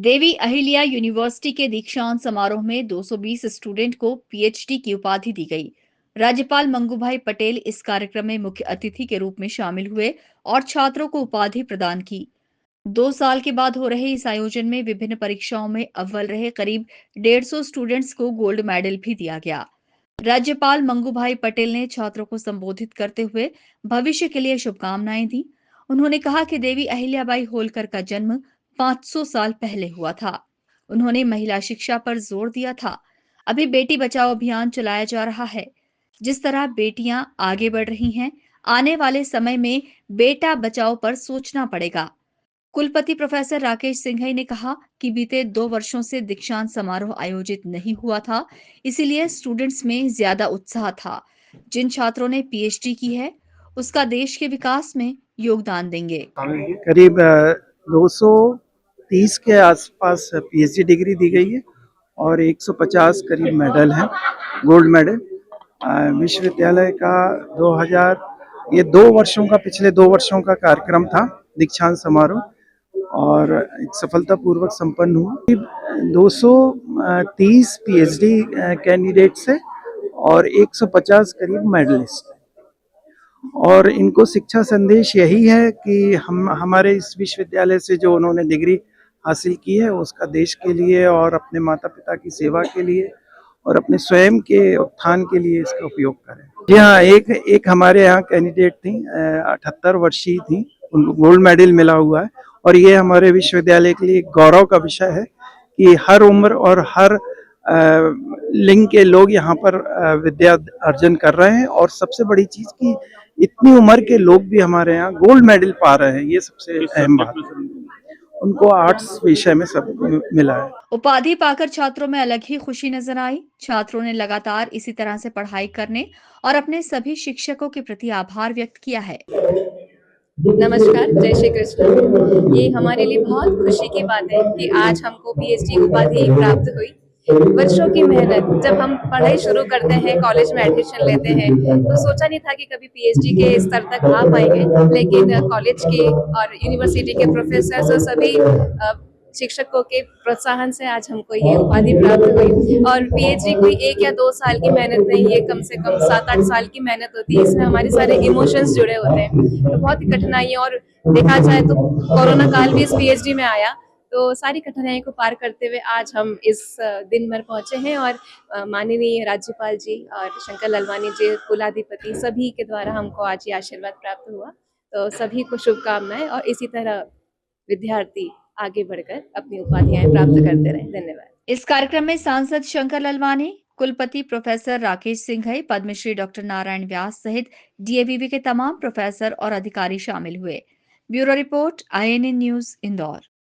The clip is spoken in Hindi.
देवी अहिल्या यूनिवर्सिटी के दीक्षांत समारोह में 220 स्टूडेंट को पीएचडी की उपाधि दी गई। राज्यपाल मंगूभाई पटेल इस कार्यक्रम में मुख्य अतिथि के रूप में शामिल हुए और छात्रों को उपाधि प्रदान की। 2 साल के बाद हो रहे इस आयोजन में विभिन्न परीक्षाओं में अव्वल रहे करीब 150 स्टूडेंट्स को गोल्ड मेडल भी दिया गया। राज्यपाल मंगूभाई पटेल ने छात्रों को संबोधित करते हुए भविष्य के लिए शुभकामनाएं दी। उन्होंने कहा कि देवी अहिल्याबाई होलकर का जन्म 500 साल पहले हुआ था। उन्होंने महिला शिक्षा पर जोर दिया था। अभी बेटी बचाओ अभियान चलाया जा रहा है। जिस तरह बेटियां आगे बढ़ रही हैं, आने वाले समय में बेटा बचाओ पर सोचना पड़ेगा। कुलपति प्रोफेसर राकेश सिंघई ने कहा कि बीते 2 वर्षों से दीक्षांत समारोह आयोजित नहीं हुआ था, इसीलिए स्टूडेंट्स में ज्यादा उत्साह था। जिन छात्रों ने पीएचडी की है, उसका देश के विकास में योगदान देंगे। करीब 230 के आसपास पीएचडी डिग्री दी गई है और 150 करीब मेडल है, गोल्ड मेडल। विश्वविद्यालय का 2000 ये 2 वर्षों का पिछले 2 वर्षों का कार्यक्रम था दीक्षांत समारोह और एक सफलतापूर्वक संपन्न हुआ। 230 पीएचडी कैंडिडेट्स है और 150 करीब मेडलिस्ट है। और इनको शिक्षा संदेश यही है कि हम हमारे इस विश्वविद्यालय से जो उन्होंने डिग्री हासिल की है उसका देश के लिए और अपने माता पिता की सेवा के लिए और अपने स्वयं के उत्थान के लिए इसका उपयोग करें। जी हाँ, एक हमारे यहाँ कैंडिडेट थी, 78 वर्षीय थी, उनको गोल्ड मेडल मिला हुआ है और ये हमारे विश्वविद्यालय के लिए गौरव का विषय है कि हर उम्र और हर लिंग के लोग यहाँ पर विद्या अर्जन कर रहे हैं और सबसे बड़ी चीज की इतनी उम्र के लोग भी हमारे यहाँ गोल्ड मेडल पा रहे हैं, ये सबसे अहम बात है। उनको आर्ट्स विषय में सब मिला है। उपाधि पाकर छात्रों में अलग ही खुशी नजर आई। छात्रों ने लगातार इसी तरह से पढ़ाई करने और अपने सभी शिक्षकों के प्रति आभार व्यक्त किया है। नमस्कार, जय श्री कृष्ण। ये हमारे लिए बहुत खुशी की बात है कि आज हमको पीएचडी उपाधि प्राप्त हुई। वर्षों की मेहनत, जब हम पढ़ाई शुरू करते हैं, कॉलेज में एडमिशन लेते हैं, तो सोचा नहीं था कि कभी पीएचडी के स्तर तक आ पाएंगे, लेकिन कॉलेज के और यूनिवर्सिटी के प्रोफेसर्स और सभी शिक्षकों के प्रोत्साहन से आज हमको ये उपाधि प्राप्त हुई। और पीएचडी कोई 1 या 2 साल की मेहनत नहीं है, कम से कम 7-8 साल की मेहनत होती है। इसमें हमारे सारे इमोशंस जुड़े होते हैं, तो बहुत ही कठिनाई। और देखा जाए तो कोरोना काल भी इस पीएचडी में आया, तो सारी कठिनाइयों को पार करते हुए आज हम इस दिन भर पहुंचे हैं। और माननीय राज्यपाल जी और शंकर लालवानी जी, कुलाधिपति, सभी के द्वारा हमको आज ये आशीर्वाद प्राप्त हुआ। तो सभी को शुभकामनाएं और इसी तरह विद्यार्थी आगे बढ़कर अपनी उपाधियां प्राप्त करते रहें। धन्यवाद। इस कार्यक्रम में सांसद शंकर लालवानी, कुलपति प्रोफेसर राकेश सिंघई, पद्मश्री डॉक्टर नारायण व्यास सहित डीएवीवी के तमाम प्रोफेसर और अधिकारी शामिल हुए। Bureau report, INA news, Indore.